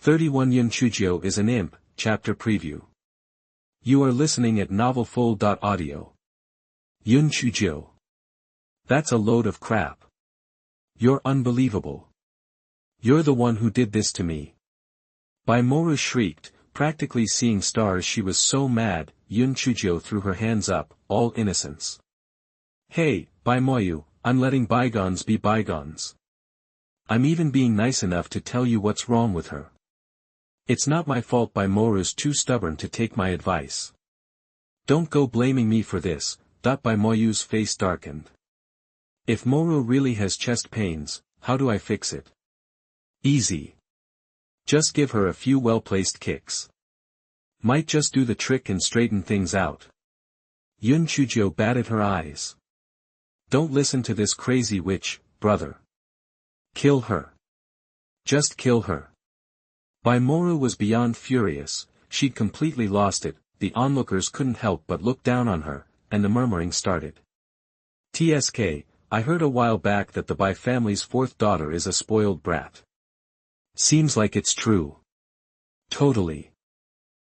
31 Yun Chujiu is an imp, chapter preview. You are listening at novelful.audio. Yun Chujiu. That's a load of crap. You're unbelievable. You're the one who did this to me. Moru shrieked, practically seeing stars. She was so mad. Yun Chujiu threw her hands up, all innocence. Hey, Moru, I'm letting bygones be bygones. I'm even being nice enough to tell you what's wrong with her. It's not my fault. Moru's too stubborn to take my advice. Don't go blaming me for this. Moru's face darkened. If Moru really has chest pains, how do I fix it? Easy. Just give her a few well-placed kicks. Might just do the trick and straighten things out. Yun Chujiu batted her eyes. Don't listen to this crazy witch, brother. Kill her. Just kill her. Moru was beyond furious. She'd completely lost it. The onlookers couldn't help but look down on her, and the murmuring started. TSK, I heard a while back that the Bai family's fourth daughter is a spoiled brat. Seems like it's true. Totally.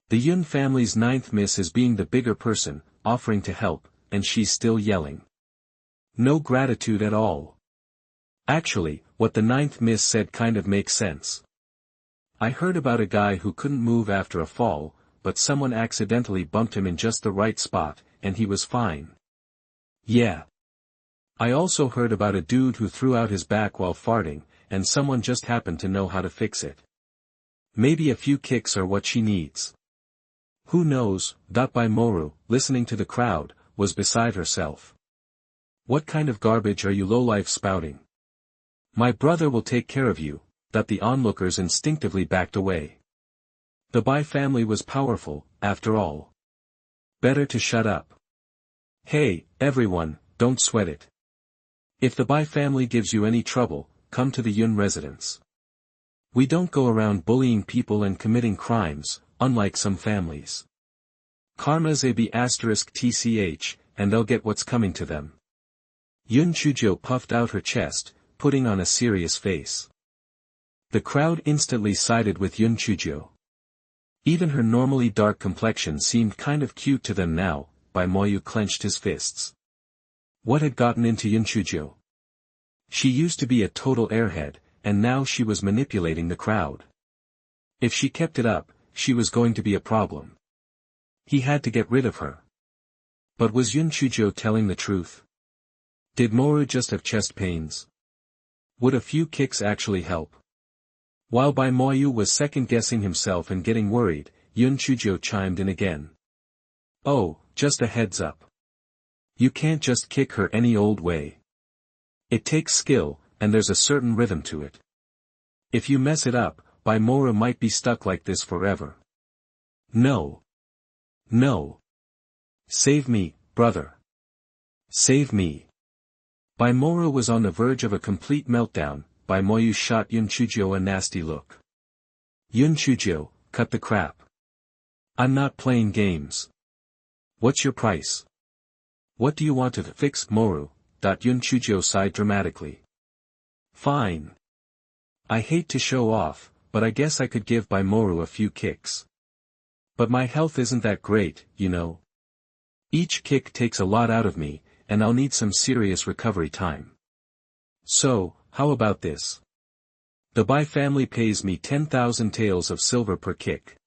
The Yun family's ninth miss is being the bigger person, offering to help, and she's still yelling. No gratitude at all. Actually, what the ninth miss said kind of makes sense. I heard about a guy who couldn't move after a fall, but someone accidentally bumped him in just the right spot, and he was fine. Yeah. I also heard about a dude who threw out his back while farting, and someone just happened to know how to fix it. Maybe a few kicks are what she needs. Who knows? Moru, listening to the crowd, was beside herself. What kind of garbage are you lowlife spouting? My brother will take care of you. The onlookers instinctively backed away. The Bai family was powerful, after all. Better to shut up. Hey, everyone, don't sweat it. If the Bai family gives you any trouble, come to the Yun residence. We don't go around bullying people and committing crimes, unlike some families. Karma's a b****, and they'll get what's coming to them. Yun Chujiu puffed out her chest, putting on a serious face. The crowd instantly sided with Yun Chujiu. Even her normally dark complexion seemed kind of cute to them now. Moru clenched his fists. What had gotten into Yun Chujiu? She used to be a total airhead, and now she was manipulating the crowd. If she kept it up, she was going to be a problem. He had to get rid of her. But was Yun Chujiu telling the truth? Did Moru just have chest pains? Would a few kicks actually help? While Moru was second-guessing himself and getting worried, Yun Chujiu chimed in again. Oh, just a heads up. You can't just kick her any old way. It takes skill, and there's a certain rhythm to it. If you mess it up, Moru might be stuck like this forever. No. No. Save me, brother. Save me. Moru was on the verge of a complete meltdown. Moru shot Yun Chujiu a nasty look. Yun Chujiu, cut the crap. I'm not playing games. What's your price? What do you want to fix, Moru? Yun Chujiu sighed dramatically. Fine. I hate to show off, but I guess I could give Moru a few kicks. But my health isn't that great, you know. Each kick takes a lot out of me, and I'll need some serious recovery time. So, how about this? The Bai family pays me 10,000 taels of silver per kick.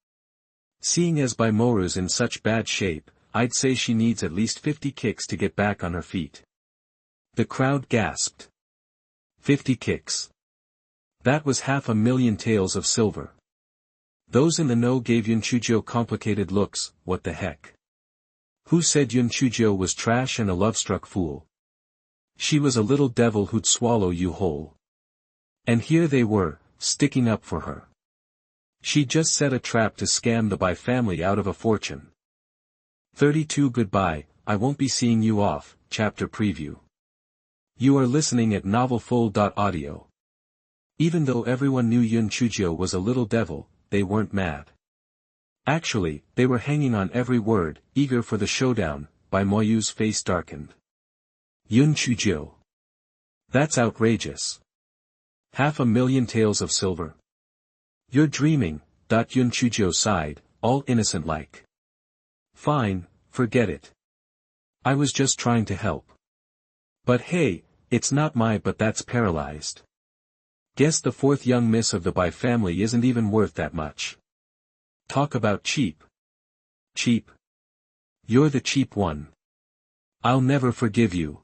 Seeing as Moru's in such bad shape, I'd say she needs at least 50 kicks to get back on her feet. The crowd gasped. 50 kicks. That was 500,000 taels of silver. Those in the know gave Yun Chujiu complicated looks. What the heck? Who said Yun Chujiu was trash and a love-struck fool? She was a little devil who'd swallow you whole. And here they were, sticking up for her. She just set a trap to scam the Bai family out of a fortune. 32 Goodbye, I won't be seeing you off, chapter preview. You are listening at novelful.audio. Even though everyone knew Yun Chujiu was a little devil, they weren't mad. Actually, they were hanging on every word, eager for the showdown. Moru's face darkened. Yun Chujiu. That's outrageous. 500,000 taels of silver. You're dreaming, Yun Chujiu sighed, all innocent-like. Fine, forget it. I was just trying to help. But hey, it's not my but that's paralyzed. Guess the fourth young miss of the Bai family isn't even worth that much. Talk about cheap. Cheap. You're the cheap one. I'll never forgive you.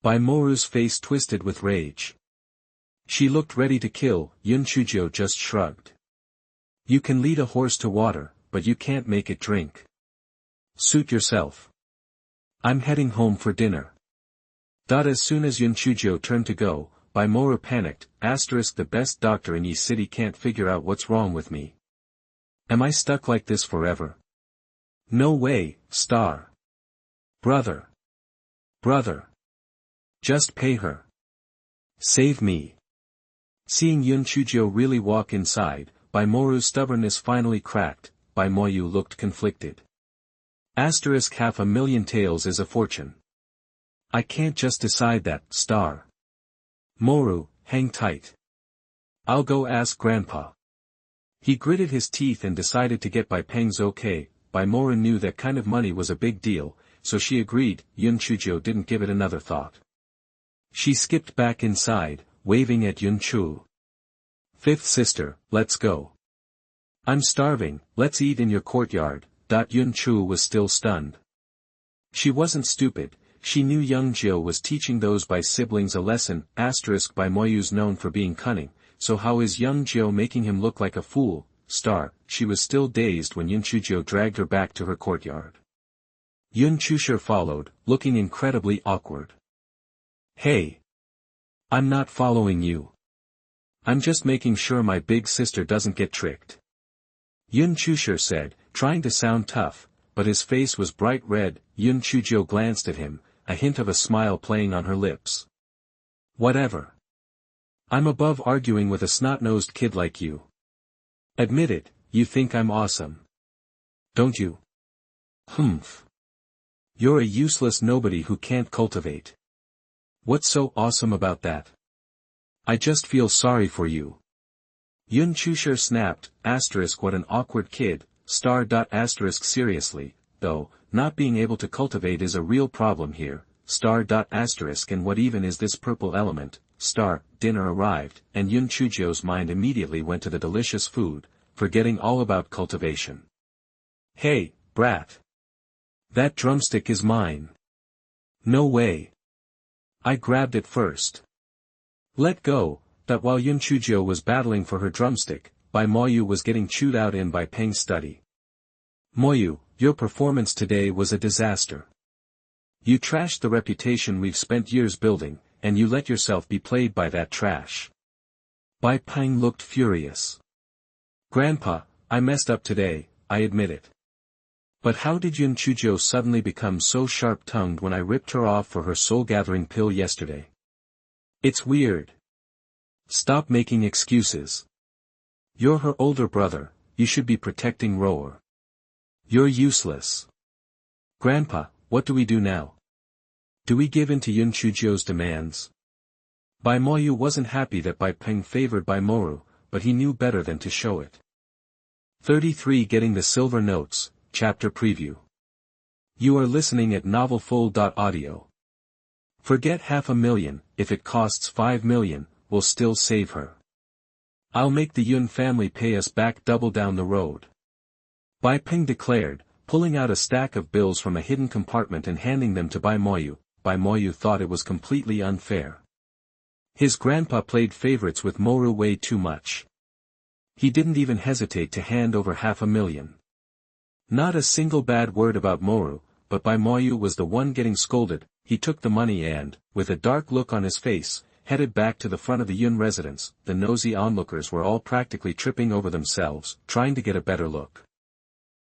Bai Moru's face twisted with rage. She looked ready to kill. Yun Chujiu just shrugged. You can lead a horse to water, but you can't make it drink. Suit yourself. I'm heading home for dinner. As soon as Yun Chujiu turned to go, Bai Moru panicked, the best doctor in Yi City can't figure out what's wrong with me. Am I stuck like this forever? No way, star. Brother. Brother. Just pay her. Save me. Seeing Yun Chujiu really walk inside, Bai Moru's stubbornness finally cracked. Bai Moyu looked conflicted. $500,000 taels is a fortune. I can't just decide that, star. Moru, hang tight. I'll go ask Grandpa. He gritted his teeth and decided to get Bai Peng's okay. Bai Moru knew that kind of money was a big deal, so she agreed. Yun Chujiu didn't give it another thought. She skipped back inside, waving at Yun Chu. Fifth sister, let's go. I'm starving, let's eat in your courtyard. Yun Chu was still stunned. She wasn't stupid. She knew young Jill was teaching those Bai siblings a lesson. Bai Moyu's known for being cunning, so how is young Jill making him look like a fool? She was still dazed when Yun Chujiu dragged her back to her courtyard. Yun Chujiu followed, looking incredibly awkward. Hey! I'm not following you. I'm just making sure my big sister doesn't get tricked. Yun Chujiu said, trying to sound tough, but his face was bright red. Yun Chujiu glanced at him, a hint of a smile playing on her lips. Whatever. I'm above arguing with a snot-nosed kid like you. Admit it, you think I'm awesome. Don't you? Humph. You're a useless nobody who can't cultivate. What's so awesome about that? I just feel sorry for you. Yun Chujiu snapped, what an awkward kid, seriously, though, not being able to cultivate is a real problem here, and what even is this purple element, dinner arrived, and Yun Chujiu's mind immediately went to the delicious food, forgetting all about cultivation. Hey, brat! That drumstick is mine. No way. I grabbed it first. Let go. That while Yun Chujiu was battling for her drumstick, Bai Moyu was getting chewed out in Bai Peng's study. Moyu, your performance today was a disaster. You trashed the reputation we've spent years building, and you let yourself be played by that trash. Bai Peng looked furious. Grandpa, I messed up today, I admit it. But how did Yun Chujiu suddenly become so sharp-tongued when I ripped her off for her soul-gathering pill yesterday? It's weird. Stop making excuses. You're her older brother, you should be protecting Roar. You're useless. Grandpa, what do we do now? Do we give in to Yun Chujiu's demands? Bai Moyu wasn't happy that Bai Peng favored Bai Moru, but he knew better than to show it. 33 Getting the Silver Notes, Chapter Preview. You are listening at novelfull.audio. Forget $500,000, if it costs $5 million, we'll still save her. I'll make the Yun family pay us back double down the road. Bai Peng declared, pulling out a stack of bills from a hidden compartment and handing them to Bai Moyu. Bai Moyu thought it was completely unfair. His grandpa played favorites with Moru way too much. He didn't even hesitate to hand over $500,000. Not a single bad word about Moru, but Bai Moyu was the one getting scolded. He took the money and, with a dark look on his face, headed back to the front of the Yun residence. The nosy onlookers were all practically tripping over themselves, trying to get a better look.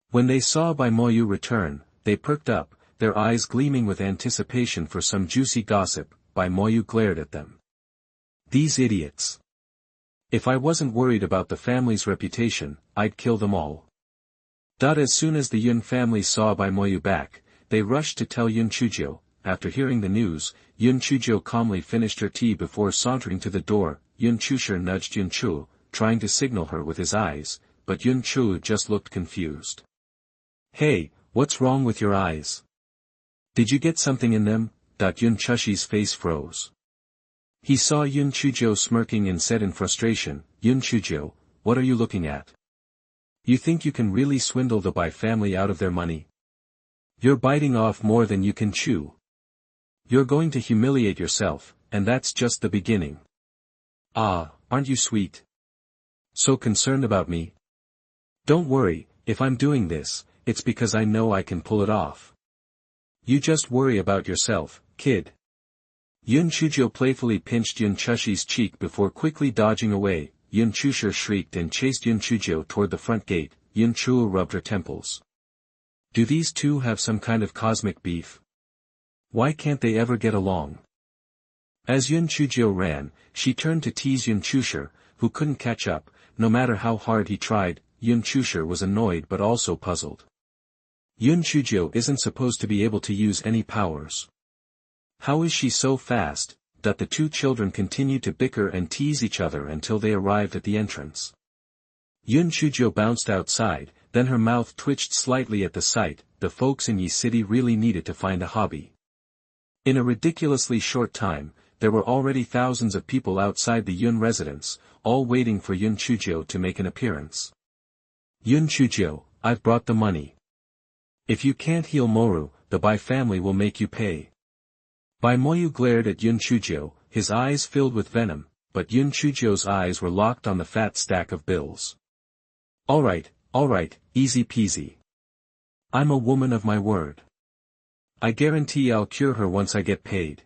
When they saw Bai Moyu return, they perked up, their eyes gleaming with anticipation for some juicy gossip. Bai Moyu glared at them. These idiots. If I wasn't worried about the family's reputation, I'd kill them all. As soon as the Yun family saw Bai Moyu back, they rushed to tell Yun Chujiu. After hearing the news, Yun Chujiu calmly finished her tea before sauntering to the door. Yun Chujiu nudged Yun Chu, trying to signal her with his eyes, but Yun Chujiu just looked confused. "Hey, what's wrong with your eyes? Did you get something in them?" Yun Chujiu's face froze. He saw Yun Chujiu smirking and said in frustration, "Yun Chujiu, what are you looking at? You think you can really swindle the Bai family out of their money? You're biting off more than you can chew. You're going to humiliate yourself, and that's just the beginning. Ah, aren't you sweet? So concerned about me? Don't worry, if I'm doing this, it's because I know I can pull it off. You just worry about yourself, kid." Yun Chujiu playfully pinched Yun Chujiu's cheek before quickly dodging away. Yun Chujiu shrieked and chased Yun Chujiu toward the front gate. Yun Chujiu rubbed her temples. Do these two have some kind of cosmic beef? Why can't they ever get along? As Yun Chujiu ran, she turned to tease Yun Chujiu, who couldn't catch up. No matter how hard he tried, Yun Chujiu was annoyed but also puzzled. Yun Chujiu isn't supposed to be able to use any powers. How is she so fast? The two children continued to bicker and tease each other until they arrived at the entrance. Yun Chujiu bounced outside, then her mouth twitched slightly at the sight. The folks in Yi City really needed to find a hobby. In a ridiculously short time, there were already thousands of people outside the Yun residence, all waiting for Yun Chujiu to make an appearance. "Yun Chujiu, I've brought the money. If you can't heal Moru, the Bai family will make you pay." Bai Moyu glared at Yun Chujiu, his eyes filled with venom, but Yun Chujiu's eyes were locked on the fat stack of bills. All right, easy peasy. I'm a woman of my word. I guarantee I'll cure her once I get paid.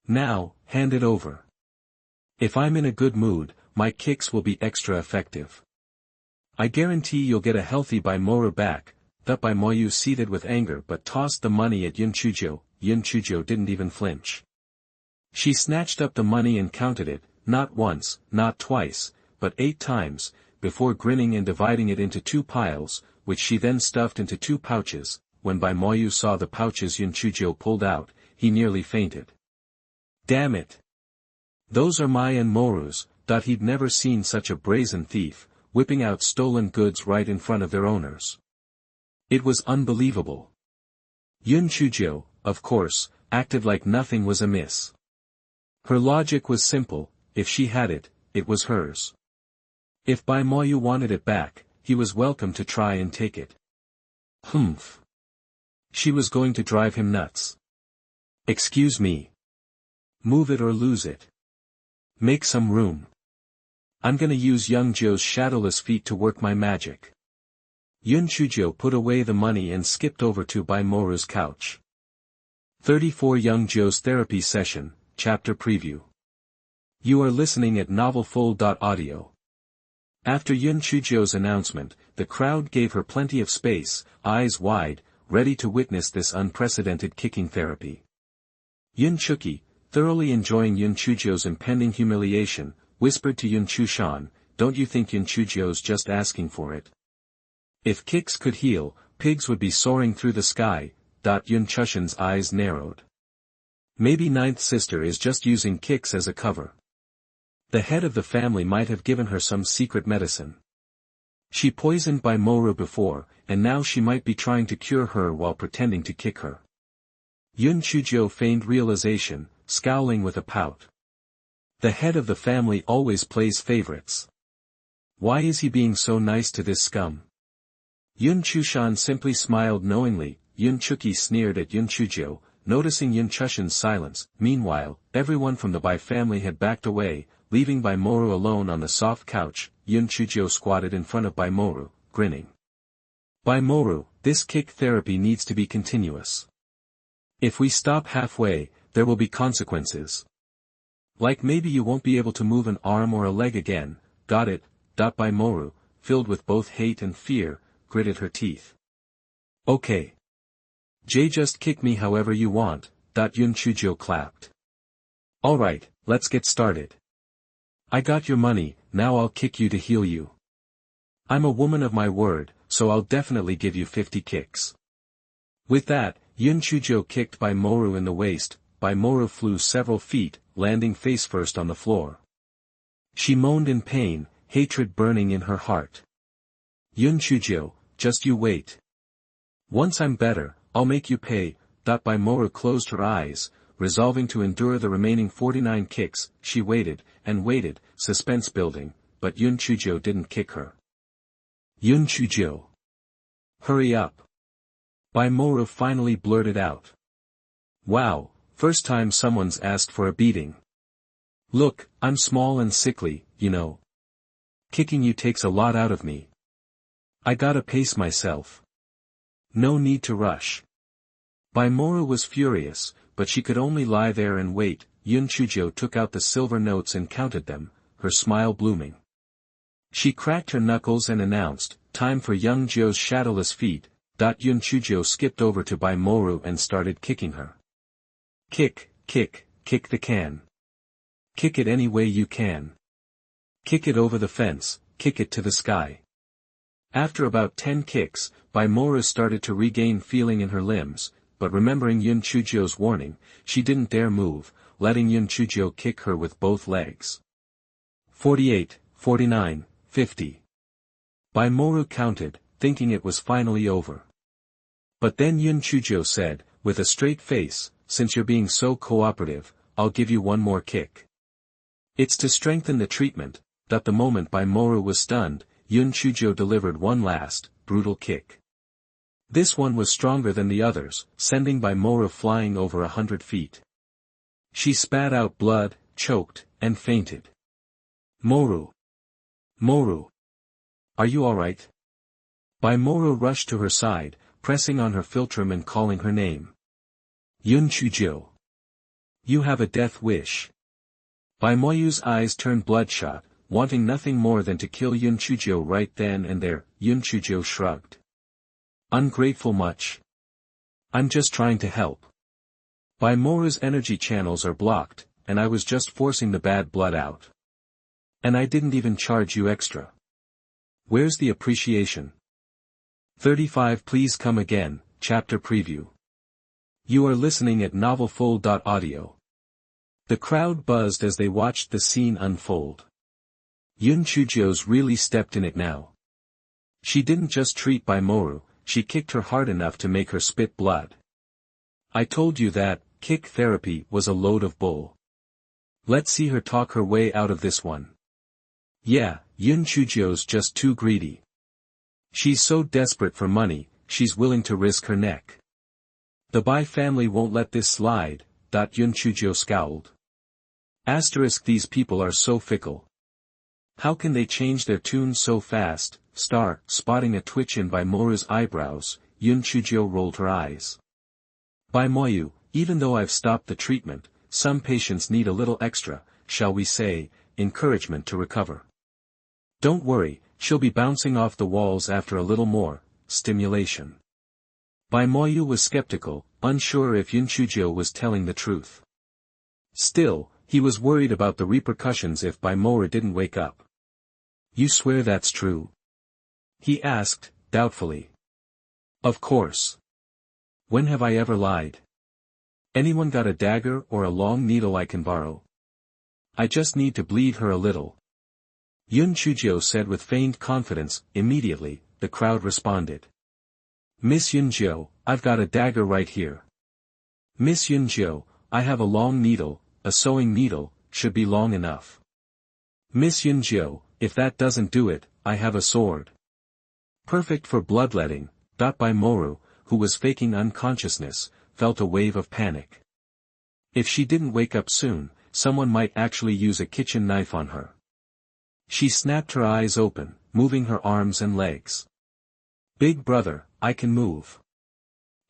Now, hand it over. If I'm in a good mood, my kicks will be extra effective. I guarantee you'll get a healthy Bai Moru back." The Bai Moyu seethed with anger but tossed the money at Yun Chujiu. Yun Chujiu didn't even flinch. She snatched up the money and counted it, not once, not twice, but 8 times, before grinning and dividing it into 2 piles, which she then stuffed into 2 pouches. When Bai Moyu saw the pouches Yun Chujiu pulled out, he nearly fainted. Damn it! Those are my and Moru's. He'd never seen such a brazen thief, whipping out stolen goods right in front of their owners. It was unbelievable. Yun Chujiu, of course, acted like nothing was amiss. Her logic was simple: if she had it, it was hers. If Bai Moyu wanted it back, he was welcome to try and take it. Humph. She was going to drive him nuts. Excuse me. Move it or lose it. Make some room. I'm gonna use Young Joe's shadowless feet to work my magic. Yun Chujiu put away the money and skipped over to Bai Moru's couch. 34 Young Joe's Therapy Session, Chapter Preview. You are listening at novelfull.audio. After Yun Chujiu's announcement, the crowd gave her plenty of space, eyes wide, ready to witness this unprecedented kicking therapy. Yun Chujiu, thoroughly enjoying Yun Chujiu's impending humiliation, whispered to Yun Chujiu, "Don't you think Yun Chujiu's just asking for it? If kicks could heal, pigs would be soaring through the sky." Yun Chujiu's eyes narrowed. Maybe Ninth Sister is just using kicks as a cover. The head of the family might have given her some secret medicine. She poisoned Bai Moru before, and now she might be trying to cure her while pretending to kick her. Yun Chujiu feigned realization, scowling with a pout. The head of the family always plays favorites. Why is he being so nice to this scum? Yun Chujiu simply smiled knowingly. Yun Chujiu sneered at Yun Chujiu, noticing Yun Chujiu's silence. Meanwhile, everyone from the Bai family had backed away, leaving Bai Moru alone on the soft couch. Yun Chujiu squatted in front of Bai Moru, grinning. Bai Moru, this kick therapy needs to be continuous. If we stop halfway, there will be consequences. Like maybe you won't be able to move an arm or a leg again. Got it? Bai Moru, filled with both hate and fear, gritted her teeth. Okay. Jay, just kick me however you want. Yun Chujiu clapped. Alright, let's get started. I got your money, now I'll kick you to heal you. I'm a woman of my word, so I'll definitely give you 50 kicks. With that, Yun Chujiu kicked Bai Moru in the waist. Bai Moru flew several feet, landing face first on the floor. She moaned in pain, hatred burning in her heart. Yun Chujiu, just you wait. Once I'm better, I'll make you pay. Baimora closed her eyes, resolving to endure the remaining 49 kicks. She waited, and waited, suspense building, but Yun Chujiu didn't kick her. Yun Chujiu. Hurry up. Baimora finally blurted out. Wow, first time someone's asked for a beating. Look, I'm small and sickly, you know. Kicking you takes a lot out of me. I gotta pace myself. No need to rush. Baimora was furious, but she could only lie there and wait. Yun Chujiu took out the silver notes and counted them, her smile blooming. She cracked her knuckles and announced, time for young Joe's shadowless feet. Yun Chujiu skipped over to Baimora and started kicking her. Kick, kick, kick the can. Kick it any way you can. Kick it over the fence, kick it to the sky. After about 10 kicks, Baimora started to regain feeling in her limbs, but remembering Yun Chujiu's warning, she didn't dare move, letting Yun Chujiu kick her with both legs. 48, 49, 50. Baimora counted, thinking it was finally over. But then Yun Chujiu said, with a straight face, since you're being so cooperative, I'll give you one more kick. It's to strengthen the treatment. The moment Baimora was stunned, Yun Chujiu delivered one last, brutal kick. This one was stronger than the others, sending Baimora flying over 100 feet. She spat out blood, choked, and fainted. Moru. Moru. Are you alright? Baimora rushed to her side, pressing on her philtrum and calling her name. Yun Chujiu. You have a death wish. Baimoru's eyes turned bloodshot, wanting nothing more than to kill Yun Chujiu right then and there. Yun Chujiu shrugged. Ungrateful much. I'm just trying to help. Baimora's energy channels are blocked, and I was just forcing the bad blood out. And I didn't even charge you extra. Where's the appreciation? 35 Please come again, chapter preview. You are listening at novelfull.audio. The crowd buzzed as they watched the scene unfold. Yun Chujiu's really stepped in it now. She didn't just treat Baimora, she kicked her hard enough to make her spit blood. I told you that, kick therapy was a load of bull. Let's see her talk her way out of this one. Yeah, Yun Chujiu's just too greedy. She's so desperate for money, she's willing to risk her neck. The Bai family won't let this slide. Yun Chujiu scowled. These people are so fickle. How can they change their tune so fast? Spotting a twitch in Baimora's eyebrows, Yun Chujiu rolled her eyes. Baimora, even though I've stopped the treatment, some patients need a little extra, shall we say, encouragement to recover. Don't worry, she'll be bouncing off the walls after a little more stimulation. Baimora was skeptical, unsure if Yun Chujiu was telling the truth. Still, he was worried about the repercussions if Baimora didn't wake up. You swear that's true? He asked, doubtfully. Of course. When have I ever lied? Anyone got a dagger or a long needle I can borrow? I just need to bleed her a little. Yun Chujiu said with feigned confidence. Immediately, the crowd responded. Miss Yunjiu, I've got a dagger right here. Miss Yunjiu, I have a long needle, a sewing needle, should be long enough. Miss Yunjiu, if that doesn't do it, I have a sword. Perfect for bloodletting. Baimora, who was faking unconsciousness, felt a wave of panic. If she didn't wake up soon, someone might actually use a kitchen knife on her. She snapped her eyes open, moving her arms and legs. Big brother, I can move.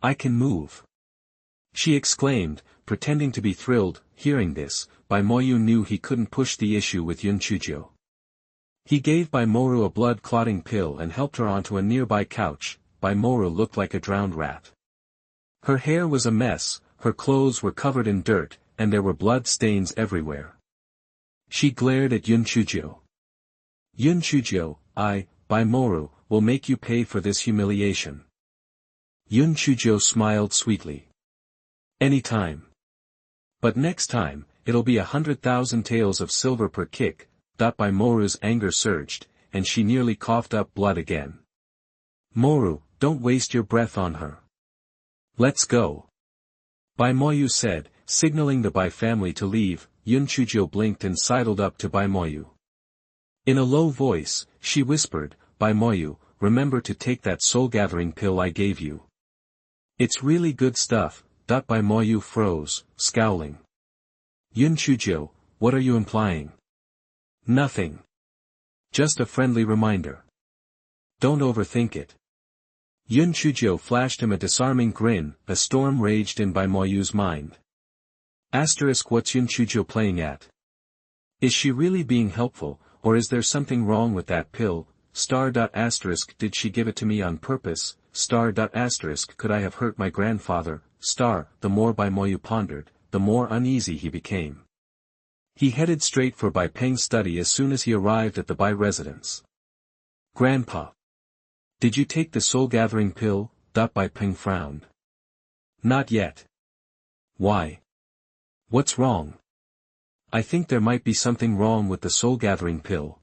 I can move. She exclaimed, pretending to be thrilled. Hearing this, Baimora knew he couldn't push the issue with Yun Chujiu. He gave Baimora a blood-clotting pill and helped her onto a nearby couch. Baimora looked like a drowned rat. Her hair was a mess, her clothes were covered in dirt, and there were blood stains everywhere. She glared at Yun Chujiu. Yun Chujiu, Baimora, will make you pay for this humiliation. Yun Chujiu smiled sweetly. Anytime. But next time, it'll be 100,000 taels of silver per kick. By Moru's anger surged, and she nearly coughed up blood again. Moru, don't waste your breath on her. Let's go. Bai Moyu said, signaling the Bai family to leave. Yun Chujiu blinked and sidled up to Bai Moyu. In a low voice, she whispered, Bai Moyu, remember to take that soul-gathering pill I gave you. It's really good stuff. Bai Moyu froze, scowling. Yun Chujiu, what are you implying? Nothing. Just a friendly reminder. Don't overthink it. Yun Chujiu flashed him a disarming grin. A storm raged in Bai Moyu's mind. What's Yun Chujiu playing at? Is she really being helpful, or is there something wrong with that pill? Did she give it to me on purpose? Could I have hurt my grandfather? The more Bai Moyu pondered, the more uneasy he became. He headed straight for Bai Peng's study as soon as he arrived at the Bai residence. Grandpa. Did you take the soul-gathering pill? Bai Peng frowned. Not yet. Why? What's wrong? I think there might be something wrong with the soul-gathering pill.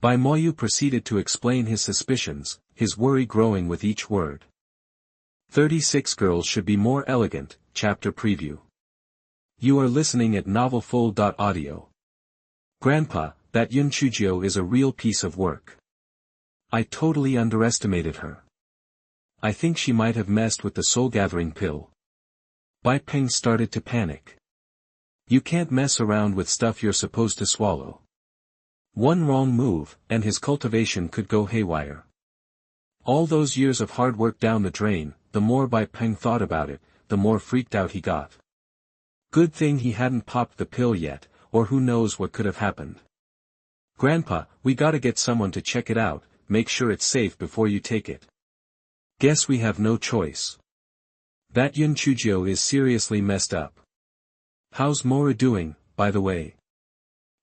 Bai Moyu proceeded to explain his suspicions, his worry growing with each word. 36 Girls Should Be More Elegant, Chapter Preview. You are listening at novelfull.audio. Grandpa, that Yun Chujiu is a real piece of work. I totally underestimated her. I think she might have messed with the soul-gathering pill. Bai Peng started to panic. You can't mess around with stuff you're supposed to swallow. One wrong move, and his cultivation could go haywire. All those years of hard work down the drain. The more Bai Peng thought about it, the more freaked out he got. Good thing he hadn't popped the pill yet, or who knows what could have happened. Grandpa, we gotta get someone to check it out, make sure it's safe before you take it. Guess we have no choice. That Yun Chujiu is seriously messed up. How's Moru doing, by the way?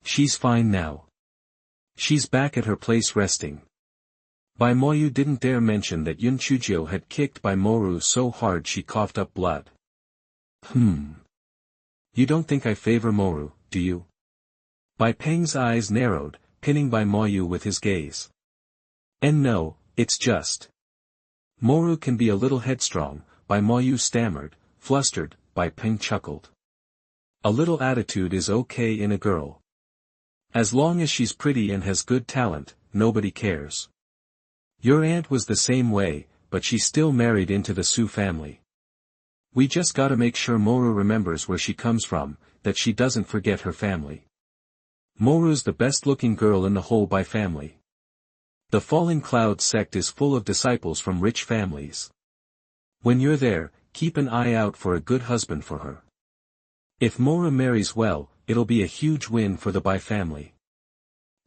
She's fine now. She's back at her place resting. Bai Moyu didn't dare mention that Yun Chujiu had kicked Bai Moru so hard she coughed up blood. You don't think I favor Moru, do you? Bai Peng's eyes narrowed, pinning Bai Moyu with his gaze. And no, it's just. Moru can be a little headstrong, Bai Moyu stammered, flustered. Bai Peng chuckled. A little attitude is okay in a girl. As long as she's pretty and has good talent, nobody cares. Your aunt was the same way, but she still married into the Su family. We just gotta make sure Moru remembers where she comes from, that she doesn't forget her family. Moru's the best-looking girl in the whole Bai family. The Falling Clouds sect is full of disciples from rich families. When you're there, keep an eye out for a good husband for her. If Moru marries well, it'll be a huge win for the Bai family.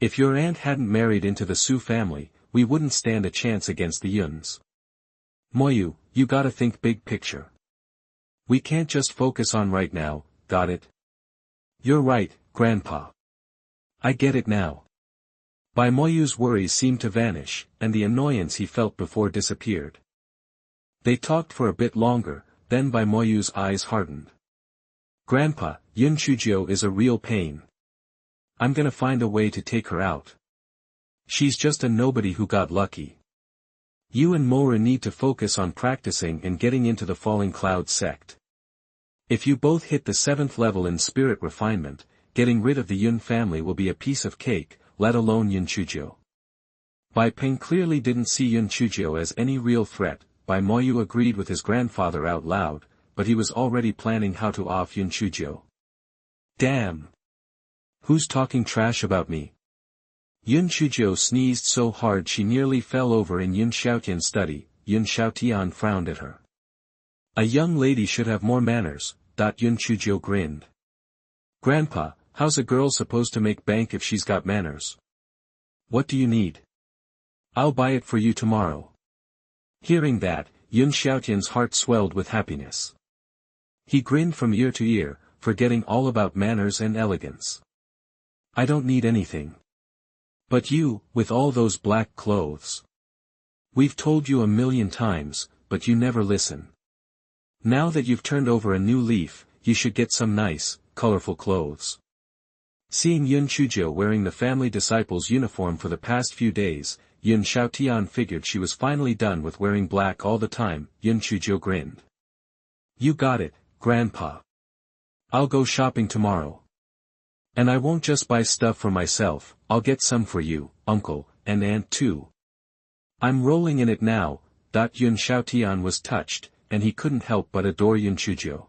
If your aunt hadn't married into the Su family, we wouldn't stand a chance against the Yuns. Moyu, you gotta think big picture. We can't just focus on right now, got it? You're right, Grandpa. I get it now. Bai Moyu's worries seemed to vanish, and the annoyance he felt before disappeared. They talked for a bit longer, then Bai Moyu's eyes hardened. Grandpa, Yun Chujiu is a real pain. I'm gonna find a way to take her out. She's just a nobody who got lucky. You and Moru need to focus on practicing and getting into the Falling Cloud sect. If you both hit the 7th level in spirit refinement, getting rid of the Yun family will be a piece of cake, let alone Yun Chujiu. Bai Peng clearly didn't see Yun Chujiu as any real threat. Bai Moyu agreed with his grandfather out loud, but he was already planning how to off Yun Chujiu. Damn! Who's talking trash about me? Yun Chujiu sneezed so hard she nearly fell over in Yun Xiaotian's study. Yun Xiaotian frowned at her. A young lady should have more manners. Yun Chujiu grinned. Grandpa, how's a girl supposed to make bank if she's got manners? What do you need? I'll buy it for you tomorrow. Hearing that, Yun Xiaotian's heart swelled with happiness. He grinned from ear to ear, forgetting all about manners and elegance. I don't need anything. But you, with all those black clothes. We've told you 1,000,000 times, but you never listen. Now that you've turned over a new leaf, you should get some nice, colorful clothes. Seeing Yun Chujiu wearing the family disciple's uniform for the past few days, Yun Xiaotian figured she was finally done with wearing black all the time. Yun Chujiu grinned. You got it, Grandpa. I'll go shopping tomorrow. And I won't just buy stuff for myself, I'll get some for you, Uncle, and Aunt too. I'm rolling in it now. Yun Xiaotian was touched, and he couldn't help but adore Yun Chujiu.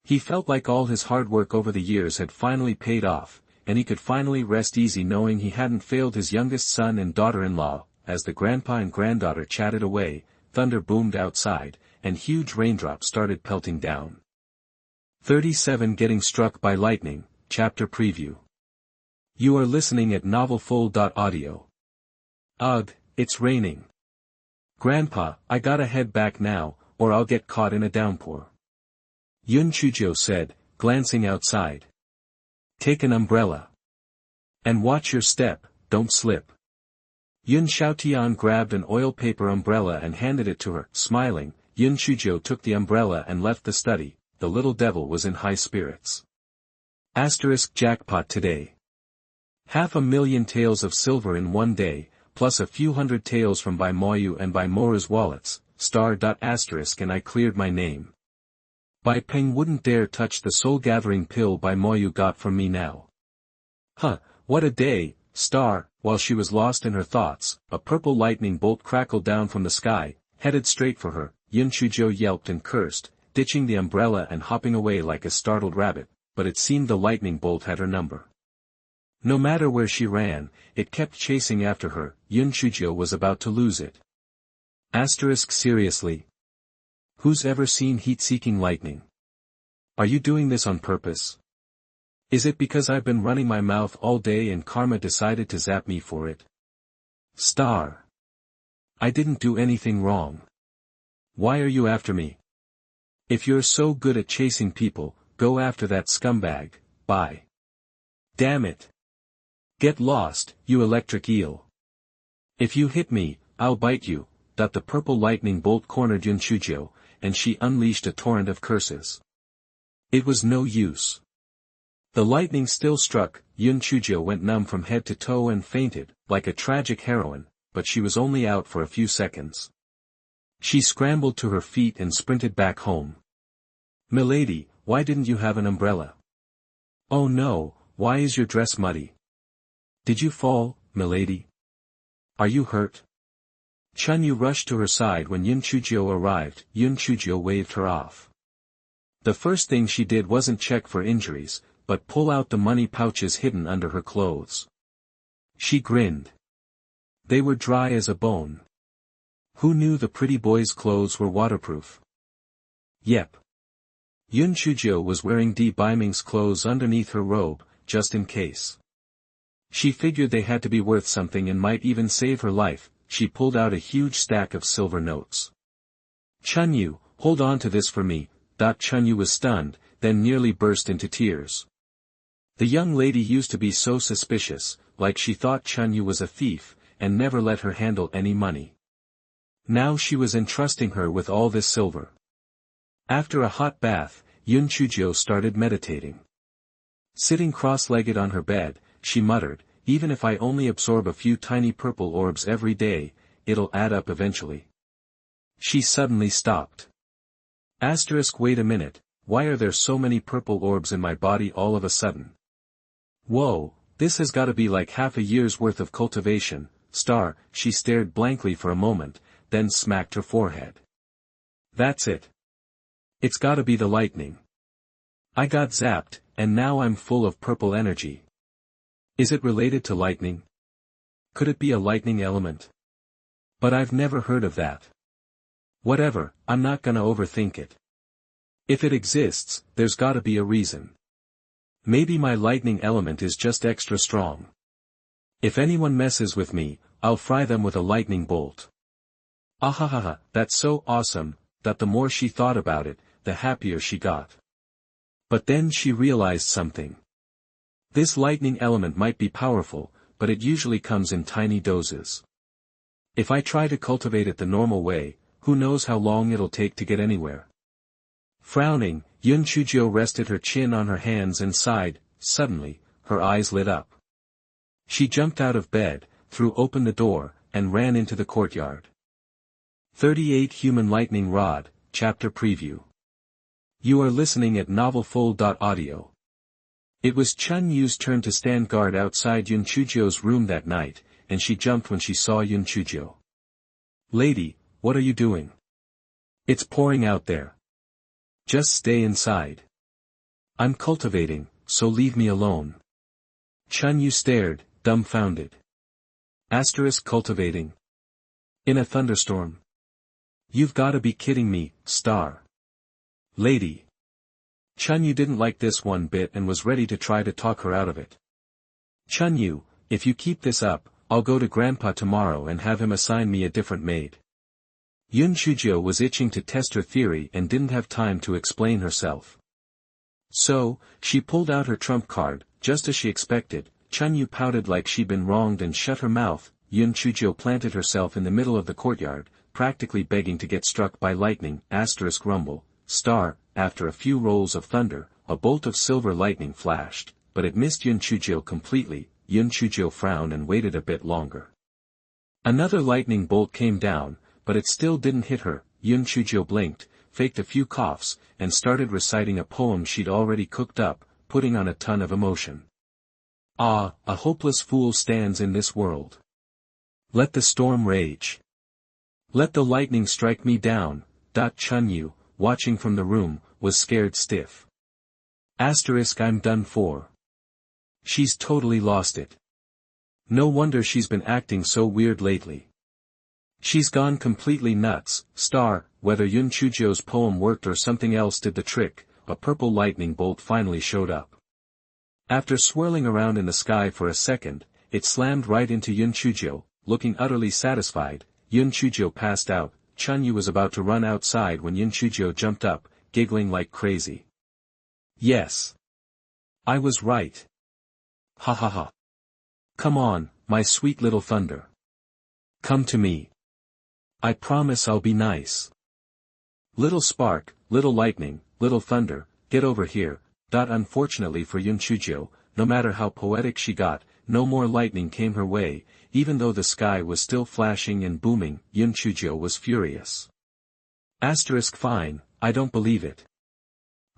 He felt like all his hard work over the years had finally paid off, and he could finally rest easy knowing he hadn't failed his youngest son and daughter-in-law. As the grandpa and granddaughter chatted away, thunder boomed outside, and huge raindrops started pelting down. 37 Getting Struck by Lightning, Chapter Preview. You are listening at novelfull.audio. Ugh, it's raining. Grandpa, I gotta head back now, or I'll get caught in a downpour. Yun Chujiu said, glancing outside. Take an umbrella. And watch your step, don't slip. Yun Xiaotian grabbed an oil paper umbrella and handed it to her. Smiling, Yun Chujiu took the umbrella and left the study. The little devil was in high spirits. Jackpot today. 500,000 taels of silver in one day, plus a few hundred taels from Bai Moyu and Bai Mora's wallets, and I cleared my name. Bai Peng wouldn't dare touch the soul-gathering pill Bai Moyu got from me now. Huh, what a day, While she was lost in her thoughts, a purple lightning bolt crackled down from the sky, headed straight for her. Yun Chujiu yelped and cursed, ditching the umbrella and hopping away like a startled rabbit, but it seemed the lightning bolt had her number. No matter where she ran, it kept chasing after her. Yun Chujiu was about to lose it. Seriously? Who's ever seen heat-seeking lightning? Are you doing this on purpose? Is it because I've been running my mouth all day and karma decided to zap me for it? I didn't do anything wrong. Why are you after me? If you're so good at chasing people, go after that scumbag. Bye. Damn it. Get lost, you electric eel. If you hit me, I'll bite you. The purple lightning bolt cornered Yun Chujiu, and she unleashed a torrent of curses. It was no use. The lightning still struck. Yun Chujiu went numb from head to toe and fainted, like a tragic heroine, but she was only out for a few seconds. She scrambled to her feet and sprinted back home. Milady, why didn't you have an umbrella? Oh no, why is your dress muddy? Did you fall, milady? Are you hurt? Chunyu rushed to her side when Yun Chujiu arrived. Yun Chujiu waved her off. The first thing she did wasn't check for injuries, but pull out the money pouches hidden under her clothes. She grinned. They were dry as a bone. Who knew the pretty boy's clothes were waterproof? Yep. Yun Chujiu was wearing Baiming's clothes underneath her robe, just in case. She figured they had to be worth something and might even save her life. She pulled out a huge stack of silver notes. Chunyu, hold on to this for me. Chunyu was stunned, then nearly burst into tears. The young lady used to be so suspicious, like she thought Chunyu was a thief, and never let her handle any money. Now she was entrusting her with all this silver. After a hot bath, Yun Chujiu started meditating. Sitting cross-legged on her bed, she muttered, even if I only absorb a few tiny purple orbs every day, it'll add up eventually. She suddenly stopped. Wait a minute, why are there so many purple orbs in my body all of a sudden? Whoa, this has gotta be like half a year's worth of cultivation. She stared blankly for a moment, then smacked her forehead. That's it. It's gotta be the lightning. I got zapped, and now I'm full of purple energy. Is it related to lightning? Could it be a lightning element? But I've never heard of that. Whatever, I'm not gonna overthink it. If it exists, there's gotta be a reason. Maybe my lightning element is just extra strong. If anyone messes with me, I'll fry them with a lightning bolt. Ahahaha, that's so awesome, that the more she thought about it, the happier she got. But then she realized something. This lightning element might be powerful, but it usually comes in tiny doses. If I try to cultivate it the normal way, who knows how long it'll take to get anywhere. Frowning, Yun Chujiu rested her chin on her hands and sighed. Suddenly, her eyes lit up. She jumped out of bed, threw open the door, and ran into the courtyard. 38 Human Lightning Rod, Chapter Preview. You are listening at novelfull.audio. It was Chun Yu's turn to stand guard outside Yun Chujiu's room that night, and she jumped when she saw Yun Chujiu. "Lady, what are you doing? It's pouring out there. Just stay inside. I'm cultivating, so leave me alone." Chun Yu stared, dumbfounded. Cultivating? In a thunderstorm? You've gotta be kidding me, star. Lady. Chun Yu didn't like this one bit and was ready to try to talk her out of it. "Chun Yu, if you keep this up, I'll go to Grandpa tomorrow and have him assign me a different maid." Yun Chujiu was itching to test her theory and didn't have time to explain herself. So, she pulled out her trump card, just as she expected. Chun Yu pouted like she'd been wronged and shut her mouth. Yun Chujiu planted herself in the middle of the courtyard, practically begging to get struck by lightning. Rumble, star. After a few rolls of thunder, a bolt of silver lightning flashed, but it missed Yun Chujiu completely. Yun Chujiu frowned and waited a bit longer. Another lightning bolt came down, but it still didn't hit her. Yun Chujiu blinked, faked a few coughs, and started reciting a poem she'd already cooked up, putting on a ton of emotion. "Ah, a hopeless fool stands in this world. Let the storm rage. Let the lightning strike me down." Chun Yu, watching from the room, was scared stiff. "I'm done for. She's totally lost it. No wonder she's been acting so weird lately. She's gone completely nuts." Whether Yun Chujiu's poem worked or something else did the trick, a purple lightning bolt finally showed up. After swirling around in the sky for a second, it slammed right into Yun Chujiu. Looking utterly satisfied, Yun Chujiu passed out. Chun Yu was about to run outside when Yun Chujiu jumped up, giggling like crazy. "Yes. I was right. Ha ha ha. Come on, my sweet little thunder. Come to me. I promise I'll be nice. Little spark, little lightning, little thunder, get over here." Unfortunately for Yun Chujiu, no matter how poetic she got, no more lightning came her way. Even though the sky was still flashing and booming, Yun Chujiu was furious. "Fine, I don't believe it.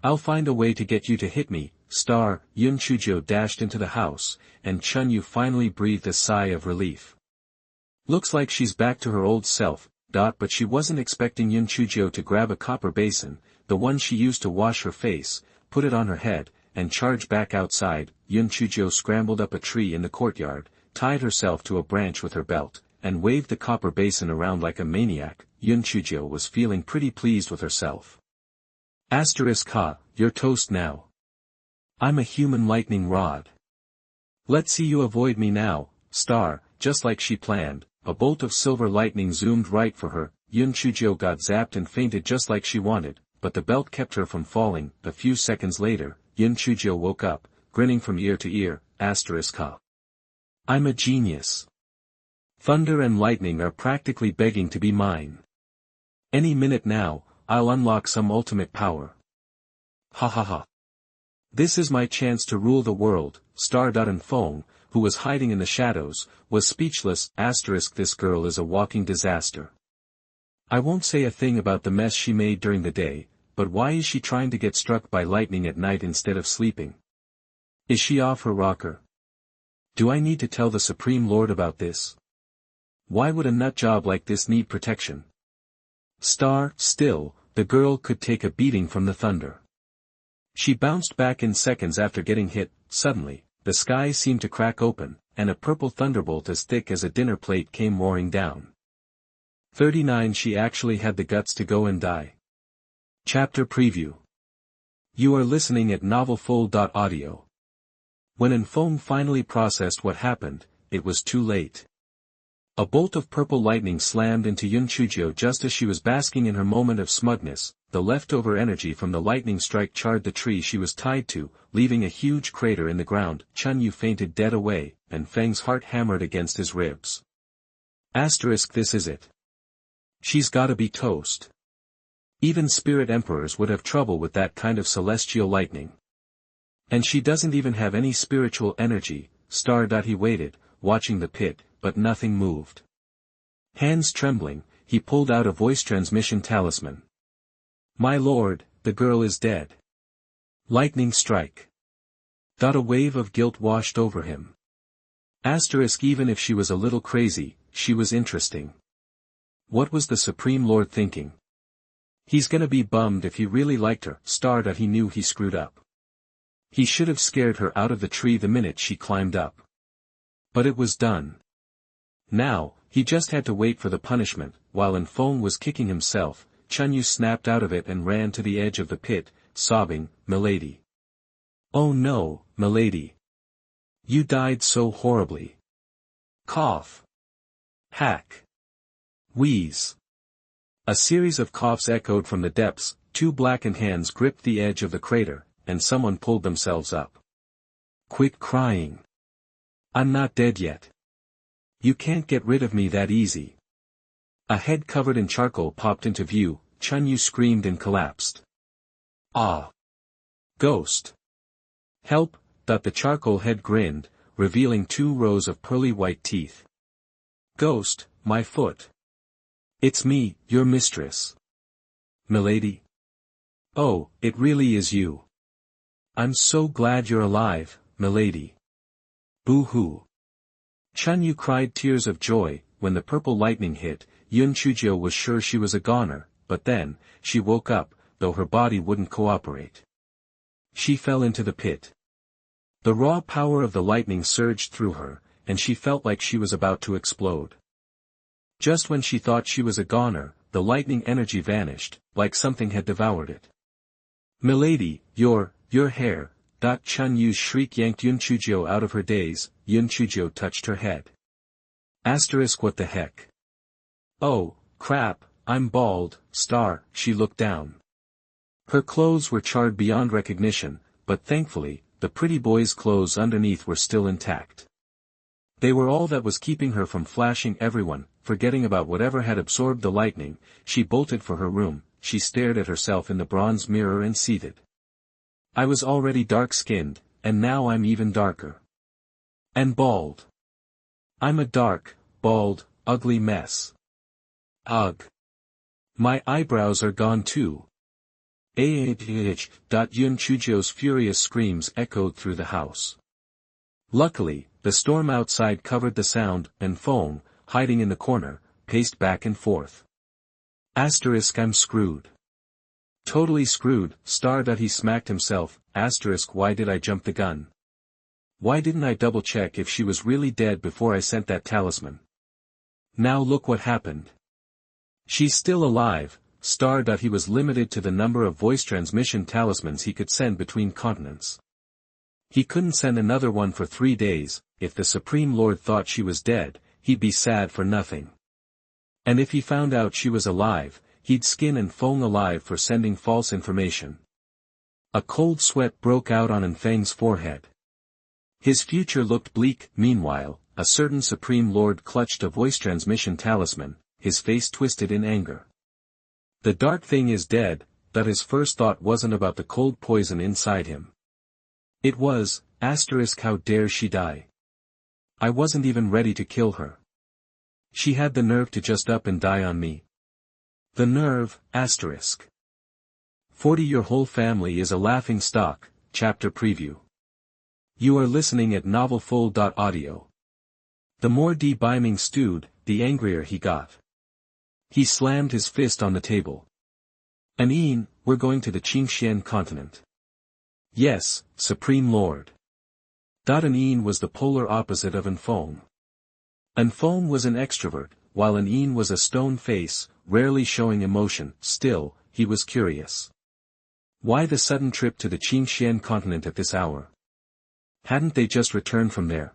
I'll find a way to get you to hit me, star." Yun Chujiu dashed into the house, and Chun Yu finally breathed a sigh of relief. Looks like she's back to her old self. But she wasn't expecting Yun Chujiu to grab a copper basin, the one she used to wash her face, put it on her head, and charge back outside. Yun Chujiu scrambled up a tree in the courtyard, tied herself to a branch with her belt, and waved the copper basin around like a maniac. Yun Chujiu was feeling pretty pleased with herself. You're toast now. I'm a human lightning rod. Let's see you avoid me now, star." Just like she planned, a bolt of silver lightning zoomed right for her. Yun Chujiu got zapped and fainted just like she wanted, but the belt kept her from falling. A few seconds later, Yun Chujiu woke up, grinning from ear to ear. "I'm a genius. Thunder and lightning are practically begging to be mine. Any minute now, I'll unlock some ultimate power. Ha ha ha. This is my chance to rule the world." And Fong, who was hiding in the shadows, was speechless. This girl is a walking disaster. I won't say a thing about the mess she made during the day, but why is she trying to get struck by lightning at night instead of sleeping? Is she off her rocker? Do I need to tell the Supreme Lord about this? Why would a nut job like this need protection? Still, the girl could take a beating from the thunder. She bounced back in seconds after getting hit. Suddenly, the sky seemed to crack open, and a purple thunderbolt as thick as a dinner plate came roaring down. 39 She actually had the guts to go and die. Chapter Preview. You are listening at novelfull.audio. When Enfong finally processed what happened, it was too late. A bolt of purple lightning slammed into Yun Chujiu just as she was basking in her moment of smugness. The leftover energy from the lightning strike charred the tree she was tied to, leaving a huge crater in the ground. Chun Yu fainted dead away, and Feng's heart hammered against his ribs. This is it. She's gotta be toast. Even spirit emperors would have trouble with that kind of celestial lightning. And she doesn't even have any spiritual energy. He waited, watching the pit, but nothing moved. Hands trembling, he pulled out a voice transmission talisman. My lord, the girl is dead. Lightning strike. A wave of guilt washed over him. Even if she was a little crazy, she was interesting. What was the Supreme Lord thinking? He's gonna be bummed if he really liked her. He knew he screwed up. He should have scared her out of the tree the minute she climbed up. But it was done. Now, he just had to wait for the punishment. While Fawn was kicking himself, Xuanhuan snapped out of it and ran to the edge of the pit, sobbing, "Milady. Oh no, milady. You died so horribly." Cough. Hack. Wheeze. A series of coughs echoed from the depths, two blackened hands gripped the edge of the crater, and someone pulled themselves up. Quit crying. I'm not dead yet. You can't get rid of me that easy. A head covered in charcoal popped into view. Xuanhuan screamed and collapsed. Ah! Ghost! Help! The charcoal head grinned, revealing 2 rows of pearly white teeth. Ghost, my foot. It's me, your mistress. Milady? Oh, it really is you. I'm so glad you're alive, milady. Boo-hoo. Xuanhuan cried tears of joy. When the purple lightning hit, Yun Chujiu was sure she was a goner, but then, she woke up, though her body wouldn't cooperate. She fell into the pit. The raw power of the lightning surged through her, and she felt like she was about to explode. Just when she thought she was a goner, the lightning energy vanished, like something had devoured it. Milady, your hair. Xuanhuan's shriek yanked Yun Chujiu out of her daze. Yun Chujiu touched her head. What the heck? Oh, crap, I'm bald. She looked down. Her clothes were charred beyond recognition, but thankfully, the pretty boy's clothes underneath were still intact. They were all that was keeping her from flashing everyone. Forgetting about whatever had absorbed the lightning, she bolted for her room. She stared at herself in the bronze mirror and seethed. I was already dark-skinned, and now I'm even darker. And bald. I'm a dark, bald, ugly mess. Ugh. My eyebrows are gone too. Yun Chujiu's furious screams echoed through the house. Luckily, the storm outside covered the sound, and Fawn, hiding in the corner, paced back and forth. I'm screwed. Totally screwed. He smacked himself. Why did I jump the gun? Why didn't I double-check if she was really dead before I sent that talisman? Now look what happened. She's still alive. He was limited to the number of voice transmission talismans he could send between continents. He couldn't send another one for 3 days. If the Supreme Lord thought she was dead, he'd be sad for nothing. And if he found out she was alive, he'd skin Fawn alive for sending false information. A cold sweat broke out on Feng's forehead. His future looked bleak. Meanwhile, a certain Supreme Lord clutched a voice transmission talisman, his face twisted in anger. The dark thing is dead. His first thought wasn't about the cold poison inside him. It was, how dare she die? I wasn't even ready to kill her. She had the nerve to just up and die on me. The nerve, 40 Your whole family is a laughing stock. Chapter preview. You are listening at novelfull.audio. The more Biming stewed, the angrier he got. He slammed his fist on the table. We're going to the Qingxian continent. Yes, Supreme Lord. Was the polar opposite of Fawn. Fawn was an extrovert, while was a stone face, rarely showing emotion. Still, he was curious. Why the sudden trip to the Qingxian continent at this hour? Hadn't they just returned from there?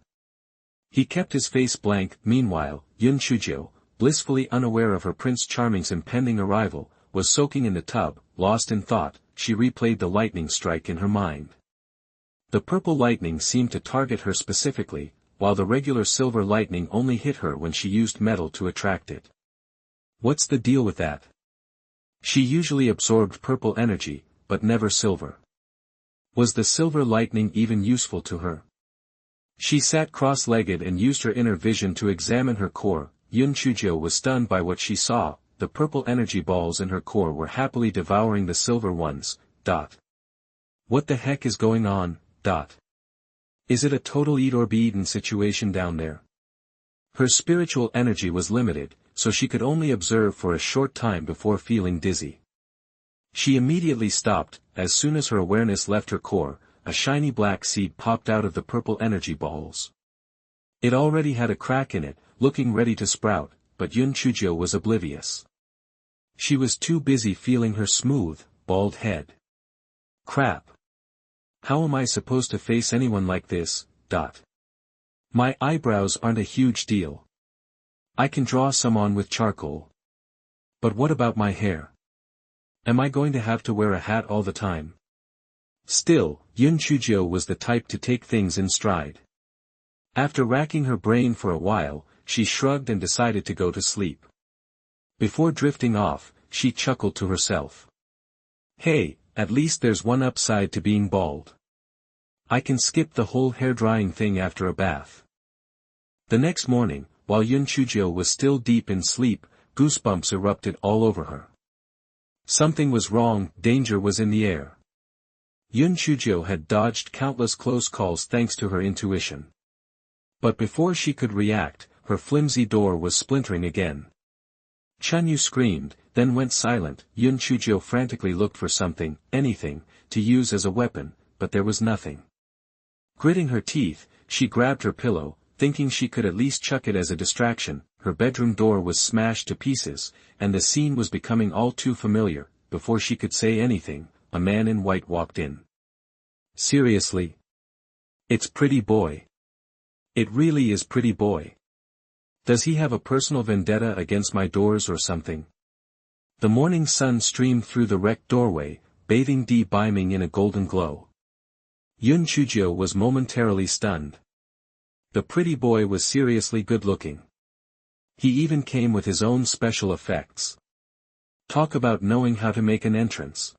He kept his face blank. Meanwhile, Yun Chujiu, blissfully unaware of her Prince Charming's impending arrival, was soaking in the tub. Lost in thought, she replayed the lightning strike in her mind. The purple lightning seemed to target her specifically, while the regular silver lightning only hit her when she used metal to attract it. What's the deal with that? She usually absorbed purple energy, but never silver. Was the silver lightning even useful to her? She sat cross-legged and used her inner vision to examine her core. Yun Chujiu was stunned by what she saw. The purple energy balls in her core were happily devouring the silver ones. What the heck is going on? Is it a total eat or be eaten situation down there? Her spiritual energy was limited, so she could only observe for a short time before feeling dizzy. She immediately stopped. As soon as her awareness left her core, a shiny black seed popped out of the purple energy balls. It already had a crack in it, looking ready to sprout, but Yun Chujiu was oblivious. She was too busy feeling her smooth, bald head. Crap. How am I supposed to face anyone like this? My eyebrows aren't a huge deal. I can draw some on with charcoal. But what about my hair? Am I going to have to wear a hat all the time? Still, Yun Chujiu was the type to take things in stride. After racking her brain for a while, she shrugged and decided to go to sleep. Before drifting off, she chuckled to herself. Hey, at least there's one upside to being bald. I can skip the whole hair-drying thing after a bath. The next morning, while Yun Chujiu was still deep in sleep, goosebumps erupted all over her. Something was wrong, danger was in the air. Yun Chujiu had dodged countless close calls thanks to her intuition. But before she could react, her flimsy door was splintering again. Xuanhuan screamed, then went silent. Yun Chujiu frantically looked for something, anything, to use as a weapon, but there was nothing. Gritting her teeth, she grabbed her pillow, thinking she could at least chuck it as a distraction. Her bedroom door was smashed to pieces, and the scene was becoming all too familiar. Before she could say anything, a man in white walked in. Seriously? It's Pretty Boy. It really is Pretty Boy. Does he have a personal vendetta against my doors or something? The morning sun streamed through the wrecked doorway, bathing beaming in a golden glow. Yun Chujiu was momentarily stunned. The Pretty Boy was seriously good-looking. He even came with his own special effects. Talk about knowing how to make an entrance.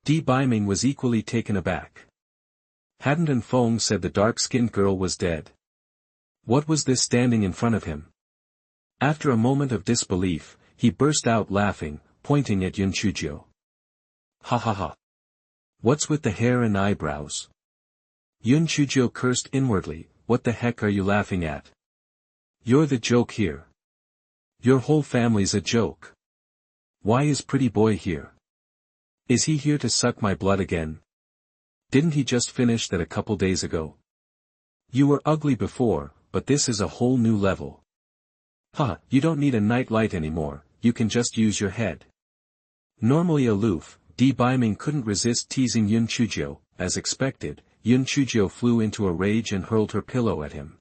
Beiming was equally taken aback. Hadn't Feng said the dark-skinned girl was dead? What was this standing in front of him? After a moment of disbelief, he burst out laughing, pointing at Yun Chujiu. Ha ha ha. What's with the hair and eyebrows? Yun Chujiu cursed inwardly. What the heck are you laughing at? You're the joke here. Your whole family's a joke. Why is Pretty Boy here? Is he here to suck my blood again? Didn't he just finish that a couple days ago? You were ugly before, but this is a whole new level. You don't need a night light anymore, you can just use your head. Normally aloof, Beiming couldn't resist teasing Yun Chujiu. As expected, Yun Chujiu flew into a rage and hurled her pillow at him.